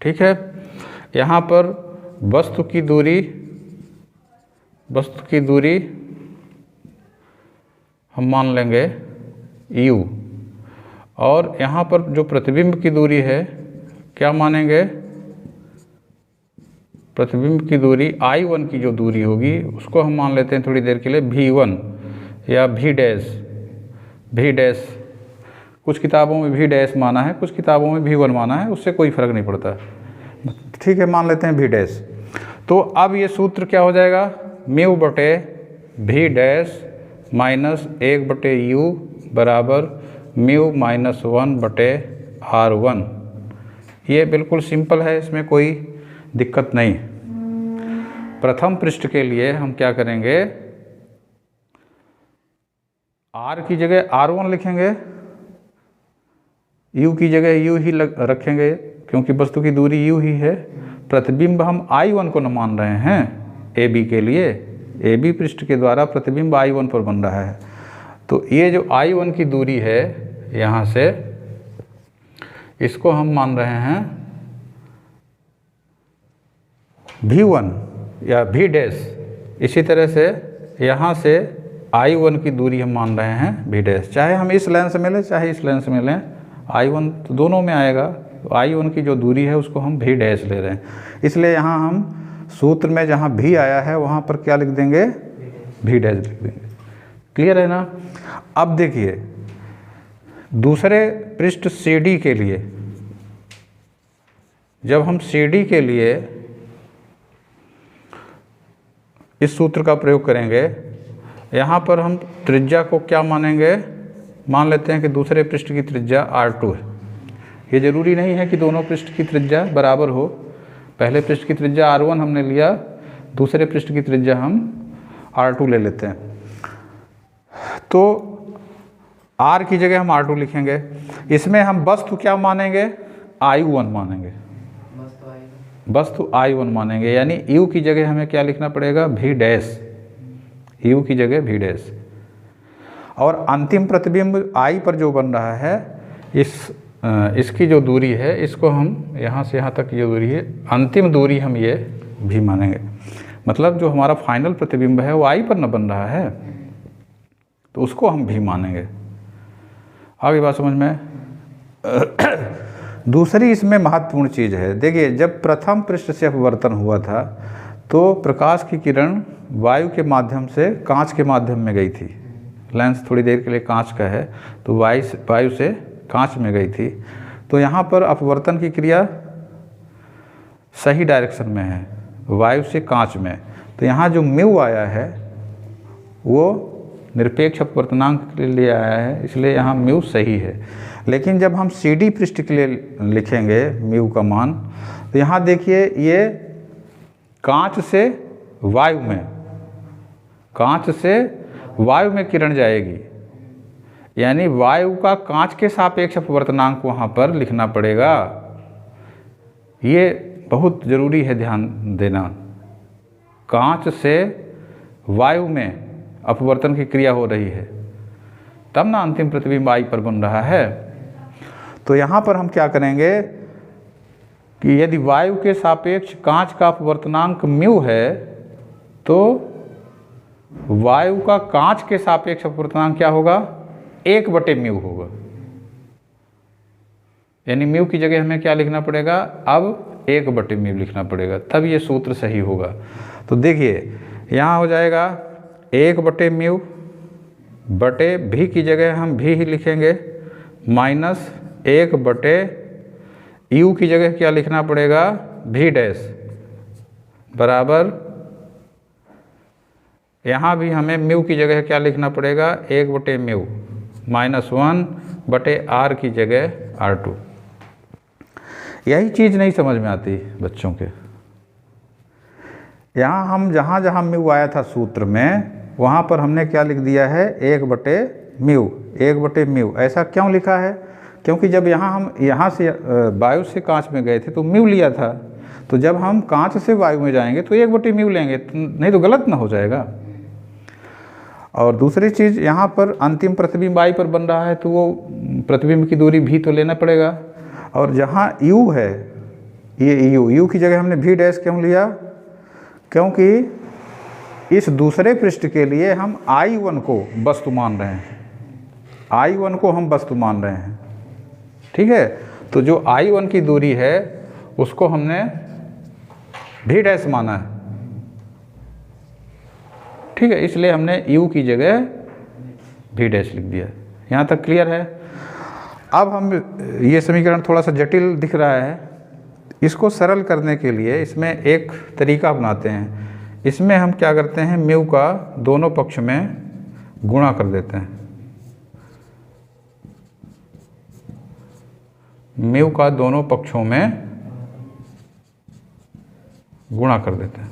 ठीक है, यहाँ पर वस्तु की दूरी हम मान लेंगे U, और यहाँ पर जो प्रतिबिंब की दूरी है क्या मानेंगे, प्रतिबिंब की दूरी I1 की जो दूरी होगी उसको हम मान लेते हैं थोड़ी देर के लिए V1 या V डैश। कुछ किताबों में V डैश माना है, कुछ किताबों में V1 माना है, उससे कोई फर्क नहीं पड़ता। ठीक है, मान लेते हैं V डैश। तो अब ये सूत्र क्या हो जाएगा, म्यू बटे V डैश माइनस 1/U बराबर म्यू माइनस 1/R1। ये बिल्कुल सिंपल है, इसमें कोई दिक्कत नहीं। प्रथम पृष्ठ के लिए हम क्या करेंगे, R की जगह R1 लिखेंगे, U की जगह U ही रखेंगे क्योंकि वस्तु की दूरी U ही है। प्रतिबिंब हम I1 को न मान रहे हैं AB के लिए, AB पृष्ठ के द्वारा प्रतिबिंब I1 पर बन रहा है। तो ये जो I1 की दूरी है यहाँ से, इसको हम मान रहे हैं V1 या V डैश। इसी तरह से यहाँ से I1 की दूरी हम मान रहे हैं V डैश। चाहे हम इस लाइन से मिलें चाहे इस लाइन से मिलें, I1 तो दोनों में आएगा। तो I1 की जो दूरी है उसको हम V डैश ले रहे हैं, इसलिए यहाँ हम सूत्र में जहाँ V आया है वहाँ पर क्या लिख देंगे, V डैश लिख देंगे। क्लियर है ना। अब देखिए दूसरे पृष्ठ CD के लिए, जब हम CD के लिए इस सूत्र का प्रयोग करेंगे, यहाँ पर हम त्रिज्या को क्या मानेंगे, मान लेते हैं कि दूसरे पृष्ठ की त्रिज्या R2 है। ये ज़रूरी नहीं है कि दोनों पृष्ठ की त्रिज्या बराबर हो। पहले पृष्ठ की त्रिज्या R1 हमने लिया, दूसरे पृष्ठ की त्रिज्या हम R2 ले लेते हैं। तो R की जगह हम R2 लिखेंगे। इसमें हम वस्तु क्या मानेंगे, I1 मानेंगे, वस्तु I1 मानेंगे, यानी U की जगह हमें क्या लिखना पड़ेगा, V डैश, U की जगह V डैश। और अंतिम प्रतिबिंब I पर जो बन रहा है, इसकी जो दूरी है, इसको हम यहाँ से यहाँ तक ये दूरी है, अंतिम दूरी हम ये V मानेंगे। मतलब जो हमारा फाइनल प्रतिबिंब है वो I पर न बन रहा है, तो उसको हम V मानेंगे। आगे बात समझ में। दूसरी इसमें महत्वपूर्ण चीज़ है, देखिए जब प्रथम पृष्ठ से अपवर्तन हुआ था तो प्रकाश की किरण वायु के माध्यम से कांच के माध्यम में गई थी। लेंस थोड़ी देर के लिए कांच का है, तो वायु से कांच में गई थी। तो यहाँ पर अपवर्तन की क्रिया सही डायरेक्शन में है, वायु से कांच में। तो यहाँ जो म्यू आया है वो निरपेक्ष अपवर्तनांक के लिए आया है, इसलिए यहाँ म्यू सही है। लेकिन जब हम CD पृष्ठ के लिए लिखेंगे म्यू का मान, तो यहाँ देखिए ये कांच से वायु में किरण जाएगी, यानी वायु का कांच के सापेक्ष अपवर्तनांक वहाँ पर लिखना पड़ेगा। ये बहुत ज़रूरी है ध्यान देना। कांच से वायु में अपवर्तन की क्रिया हो रही है, तब ना अंतिम प्रतिबिंब I पर बन रहा है। तो यहाँ पर हम क्या करेंगे कि यदि वायु के सापेक्ष कांच का अपवर्तनांक म्यू है, तो वायु का कांच के सापेक्ष अपवर्तनांक क्या होगा, 1/म्यू होगा। यानी म्यू की जगह हमें क्या लिखना पड़ेगा, अब 1/म्यू लिखना पड़ेगा, तब ये सूत्र सही होगा। तो देखिए यहाँ हो जाएगा 1/म्यू बटे V की जगह हम V ही लिखेंगे, माइनस 1/U की जगह क्या लिखना पड़ेगा, V डैश बराबर, यहाँ भी हमें म्यू की जगह क्या लिखना पड़ेगा, 1/म्यू माइनस 1/R की जगह R2। यही चीज़ नहीं समझ में आती बच्चों के। यहाँ हम जहाँ म्यू आया था सूत्र में, वहाँ पर हमने क्या लिख दिया है, 1/ म्यू, 1/म्यू। ऐसा क्यों लिखा है? क्योंकि जब हम यहाँ से वायु से कांच में गए थे तो म्यू लिया था, तो जब हम कांच से वायु में जाएंगे तो 1/म्यू लेंगे, नहीं तो गलत ना हो जाएगा। और दूसरी चीज़, यहाँ पर अंतिम प्रतिबिंब y पर बन रहा है तो वो प्रतिबिंब की दूरी v तो लेना पड़ेगा। और जहाँ u है, ये u की जगह हमने v' क्यों लिया? क्योंकि इस दूसरे पृष्ठ के लिए हम I1 को वस्तु मान रहे हैं, I1 को हम वस्तु मान रहे हैं, ठीक है। तो जो I1 की दूरी है उसको हमने v' माना है, ठीक है, इसलिए हमने u की जगह v' लिख दिया। यहाँ तक क्लियर है? अब हम, ये समीकरण थोड़ा सा जटिल दिख रहा है, इसको सरल करने के लिए इसमें एक तरीका अपनाते हैं। इसमें हम क्या करते हैं, म्यू का दोनों पक्ष में गुणा कर देते हैं, म्यू का दोनों पक्षों में गुणा कर देते हैं।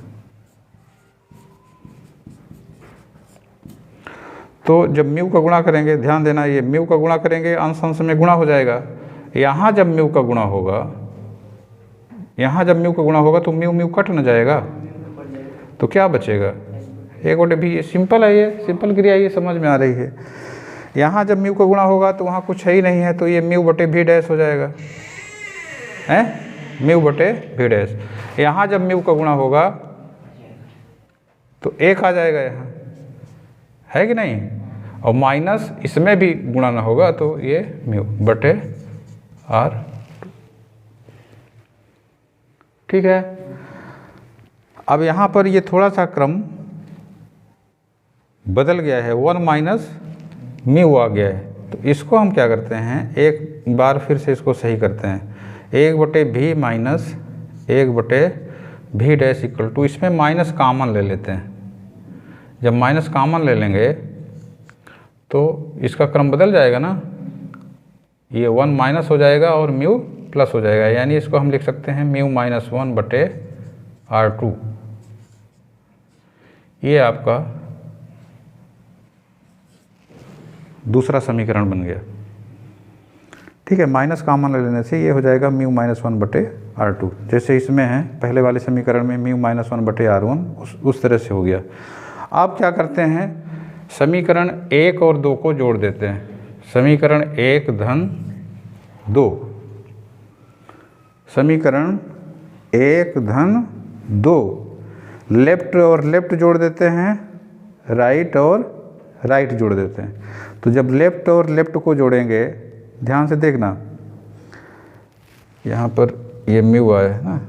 तो जब म्यू का गुणा करेंगे, ध्यान देना, ये म्यू का गुणा करेंगे अंश अंश में गुणा हो जाएगा। यहाँ जब म्यू का गुणा होगा, यहाँ जब म्यू का गुणा होगा तो म्यू म्यू कट न जाएगा, तो क्या बचेगा? 1/v। सिंपल है, ये सिंपल क्रिया, ये समझ में आ रही है। यहाँ जब म्यू का गुणा होगा तो वहाँ कुछ है ही नहीं है, तो ये μ/v' हो जाएगा, है μ/v'। यहाँ जब म्यू का गुणा होगा तो 1 आ जाएगा, यहाँ है कि नहीं, और माइनस इसमें भी गुणा ना होगा तो ये μ/r, ठीक है। अब यहाँ पर ये थोड़ा सा क्रम बदल गया है, 1 माइनस म्यू आ गया है, तो इसको हम क्या करते हैं, एक बार फिर से इसको सही करते हैं। 1/v minus 1/v' equal to, इसमें माइनस कॉमन ले लेते हैं। जब माइनस कॉमन ले लेंगे तो इसका क्रम बदल जाएगा ना, ये 1 माइनस हो जाएगा और म्यू प्लस हो जाएगा, यानी इसको हम लिख सकते हैं μ-1/r2। ये आपका दूसरा समीकरण बन गया, ठीक है। माइनस कॉमन ले लेने से ये हो जाएगा μ-1/r2, जैसे इसमें है पहले वाले समीकरण में μ-1/r1, उस तरह से हो गया। आप क्या करते हैं, समीकरण 1 और 2 को जोड़ देते हैं। समीकरण 1 धन 2, समीकरण 1 धन 2, लेफ्ट और लेफ्ट जोड़ देते हैं, राइट और राइट जोड़ देते हैं। तो जब लेफ्ट और लेफ्ट को जोड़ेंगे, ध्यान से देखना, यहाँ पर ये म्यू आया है ना,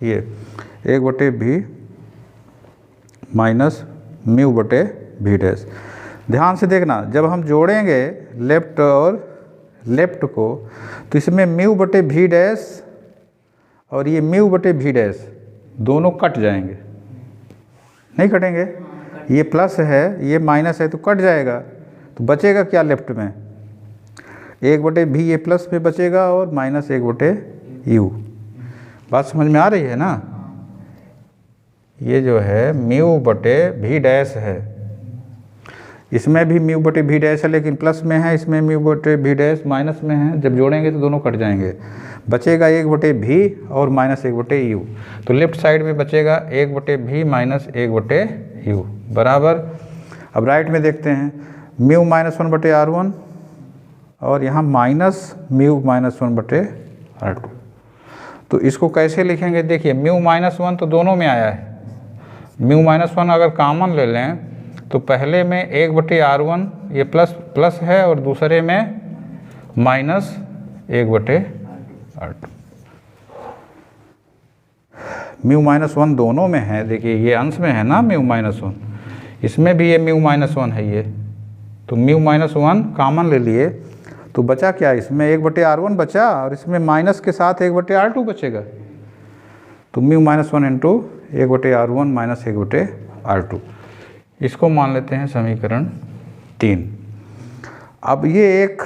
ये 1/v माइनस μ/v'। ध्यान से देखना, जब हम जोड़ेंगे लेफ्ट और लेफ्ट को तो इसमें μ/v' और ये μ/v' दोनों कट जाएंगे, नहीं कटेंगे, ये प्लस है ये माइनस है तो कट जाएगा, तो बचेगा क्या लेफ्ट में, 1/v ये प्लस में बचेगा और माइनस 1/u। बात समझ में आ रही है ना? ये जो है μ/v' है, इसमें भी μ/v' है लेकिन प्लस में है, इसमें μ/v' माइनस में है, जब जोड़ेंगे तो दोनों कट जाएंगे, बचेगा 1/v और माइनस 1/u। तो लेफ्ट साइड में बचेगा 1/v माइनस 1/u बराबर। अब राइट में देखते हैं, μ-1/r1 और यहाँ माइनस μ-1/r2। तो इसको कैसे लिखेंगे, देखिए μ-1 तो दोनों में आया है, μ-1 अगर कॉमन ले लें तो पहले में 1/r1 ये प्लस है और दूसरे में माइनस 1/r2। μ-1 दोनों में है, देखिए ये अंश में है ना μ-1, इसमें भी ये μ-1 है ये, तो μ-1 कॉमन ले लिए तो बचा क्या, इसमें 1/r1 बचा और इसमें माइनस के साथ 1/r2 बचेगा, तो μ-1 इंटू 1/r1 माइनस 1/r2। इसको मान लेते हैं समीकरण 3। अब ये एक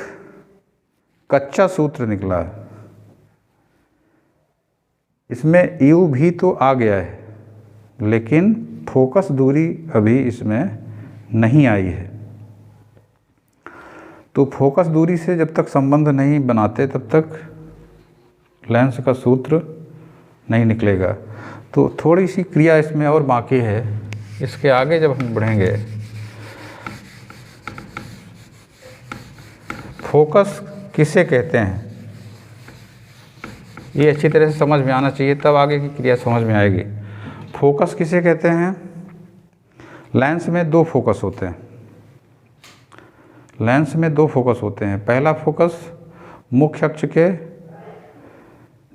कच्चा सूत्र निकला है, इसमें u भी तो आ गया है लेकिन फोकस दूरी अभी इसमें नहीं आई है। तो फोकस दूरी से जब तक संबंध नहीं बनाते तब तक लेंस का सूत्र नहीं निकलेगा। तो थोड़ी सी क्रिया इसमें और बाकी है। इसके आगे जब हम बढ़ेंगे, फोकस किसे कहते हैं ये अच्छी तरह से समझ में आना चाहिए, तब आगे की क्रिया समझ में आएगी। फोकस किसे कहते हैं? लेंस में दो फोकस होते हैं। लेंस में दो फोकस होते हैं। पहला फोकस मुख्य अक्ष के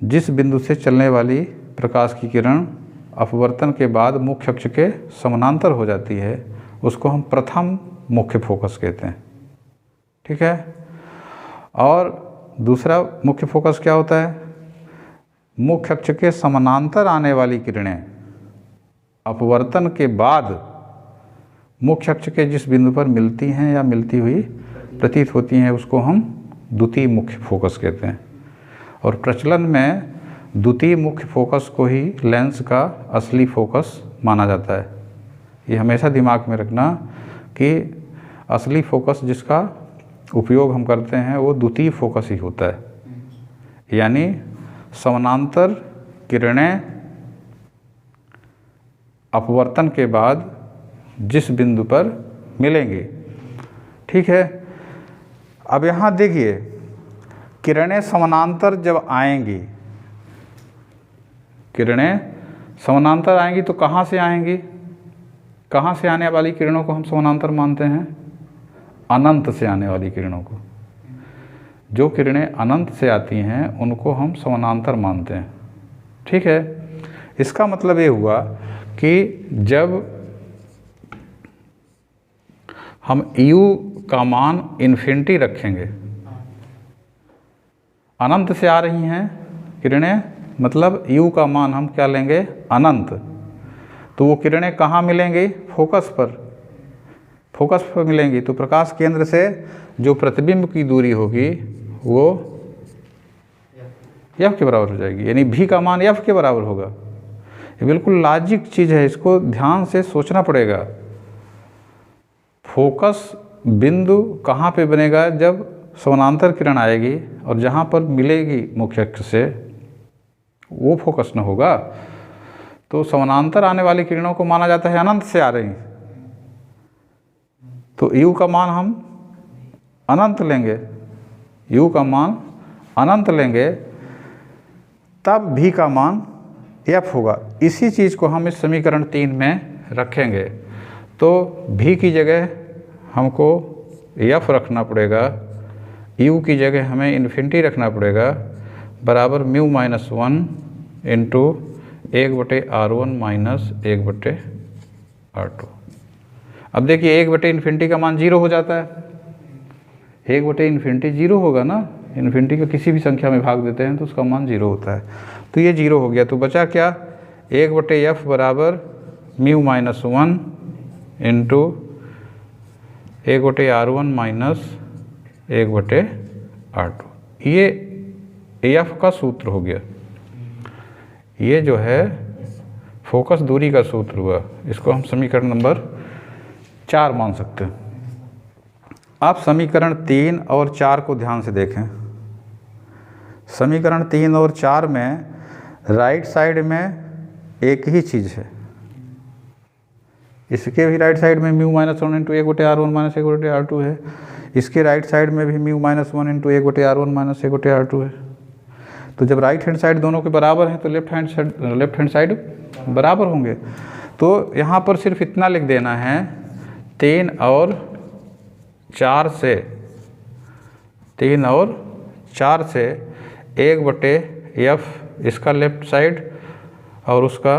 जिस बिंदु से चलने वाली प्रकाश की किरण अपवर्तन के बाद मुख्य अक्ष के समानांतर हो जाती है, उसको हम प्रथम मुख्य फोकस कहते हैं। ठीक है। और दूसरा मुख्य फोकस क्या होता है? मुख्य अक्ष के समानांतर आने वाली किरणें अपवर्तन के बाद मुख्य अक्ष के जिस बिंदु पर मिलती हैं या मिलती हुई प्रतीत होती हैं, उसको हम द्वितीय मुख्य फोकस कहते हैं। और प्रचलन में द्वितीय मुख्य फोकस को ही लेंस का असली फोकस माना जाता है। ये हमेशा दिमाग में रखना कि असली फोकस जिसका उपयोग हम करते हैं वो द्वितीय फोकस ही होता है। यानी समानांतर किरणें अपवर्तन के बाद जिस बिंदु पर मिलेंगी। ठीक है। अब यहाँ देखिए, किरणें समानांतर जब आएंगी, किरणें समानांतर आएंगी तो कहाँ से आएंगी? कहाँ से आने वाली किरणों को हम समानांतर मानते हैं? अनंत से आने वाली किरणों को। जो किरणें अनंत से आती हैं उनको हम समानांतर मानते हैं। ठीक है। इसका मतलब ये हुआ कि जब हम U का मान इन्फिनिटी रखेंगे, अनंत से आ रही हैं किरणें, मतलब U का मान हम क्या लेंगे? अनंत। तो वो किरणें कहाँ मिलेंगी? फोकस पर। फोकस पर मिलेंगी तो प्रकाश केंद्र से जो प्रतिबिंब की दूरी होगी वो F के बराबर हो जाएगी। यानी V का मान F के बराबर होगा। ये बिल्कुल लॉजिक चीज़ है, इसको ध्यान से सोचना पड़ेगा। फोकस बिंदु कहाँ पे बनेगा? जब समानांतर किरण आएगी और जहाँ पर मिलेगी मुख्य अक्ष से वो फोकस न होगा। तो समानांतर आने वाली किरणों को माना जाता है अनंत से आ रही। तो U का मान हम अनंत लेंगे, U का मान अनंत लेंगे, तब V का मान F होगा। इसी चीज़ को हम इस समीकरण 3 में रखेंगे। तो V की जगह हमको F रखना पड़ेगा, U की जगह हमें इन्फिनिटी रखना पड़ेगा, बराबर mu minus 1 into 1/R1 minus 1/R2। अब देखिए 1/इन्फिनिटी का मान 0 हो जाता है। 1/इन्फिनिटी 0 होगा ना, इन्फिनिटी को किसी भी संख्या में भाग देते हैं तो उसका मान 0 होता है। तो ये 0 हो गया। तो बचा क्या? 1/F बराबर mu minus 1 into 1/R1 minus 1/R2। ये F का सूत्र हो गया। ये जो है फोकस दूरी का सूत्र हुआ। इसको हम समीकरण नंबर 4 मान सकते हैं। आप समीकरण 3 और 4 को ध्यान से देखें। समीकरण 3 और 4 में राइट साइड में एक ही चीज़ है। इसके भी राइट साइड में mu minus 1 into 1/R1 minus 1/R2 है। इसके राइट साइड में भी mu minus 1 into 1/R1 minus 1/R2 है। तो जब राइट हैंड साइड दोनों के बराबर हैं तो लेफ्ट हैंड साइड बराबर होंगे। तो यहाँ पर सिर्फ इतना लिख देना है, 3 और 4 से 1/F इसका लेफ्ट साइड और उसका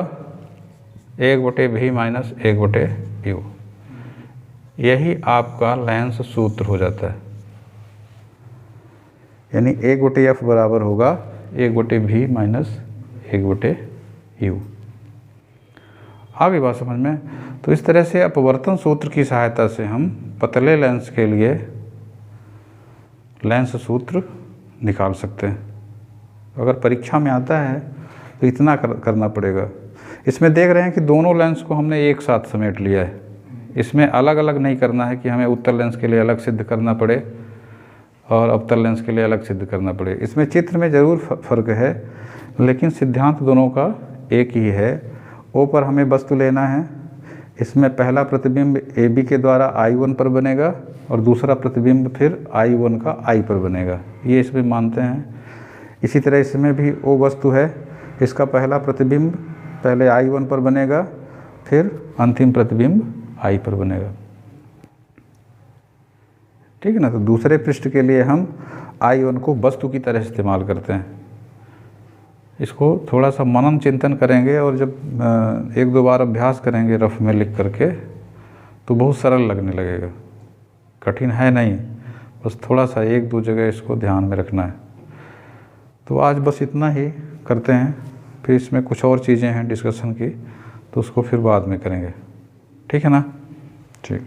1/V माइनस 1/U। यही आपका लेंस सूत्र हो जाता है। यानी 1/F बराबर होगा 1/V माइनस 1/U। आ गई बात समझ में? तो इस तरह से अपवर्तन सूत्र की सहायता से हम पतले लेंस के लिए लेंस सूत्र निकाल सकते हैं। अगर परीक्षा में आता है तो इतना करना पड़ेगा। इसमें देख रहे हैं कि दोनों लेंस को हमने एक साथ समेट लिया है। इसमें अलग अलग नहीं करना है कि हमें उत्तल लेंस के लिए अलग सिद्ध करना पड़े और अवतल लेंस के लिए अलग सिद्ध करना पड़े। इसमें चित्र में ज़रूर फ़र्क है, लेकिन सिद्धांत दोनों का एक ही है। ओ पर हमें वस्तु लेना है, इसमें पहला प्रतिबिंब AB के द्वारा I1 पर बनेगा और दूसरा प्रतिबिंब फिर I1 का I पर बनेगा, ये इसमें मानते हैं। इसी तरह इसमें भी O वस्तु है, इसका पहला प्रतिबिंब पहले I1 पर बनेगा, फिर अंतिम प्रतिबिंब I पर बनेगा। ठीक है ना। तो दूसरे पृष्ठ के लिए हम I1 को वस्तु की तरह इस्तेमाल करते हैं। इसको थोड़ा सा मनन चिंतन करेंगे और जब एक दो बार अभ्यास करेंगे रफ में लिख करके तो बहुत सरल लगने लगेगा। कठिन है नहीं, बस थोड़ा सा एक दो जगह इसको ध्यान में रखना है। तो आज बस इतना ही करते हैं, फिर इसमें कुछ और चीज़ें हैं डिस्कशन की, तो उसको फिर बाद में करेंगे। ठीक है ना। ठीक।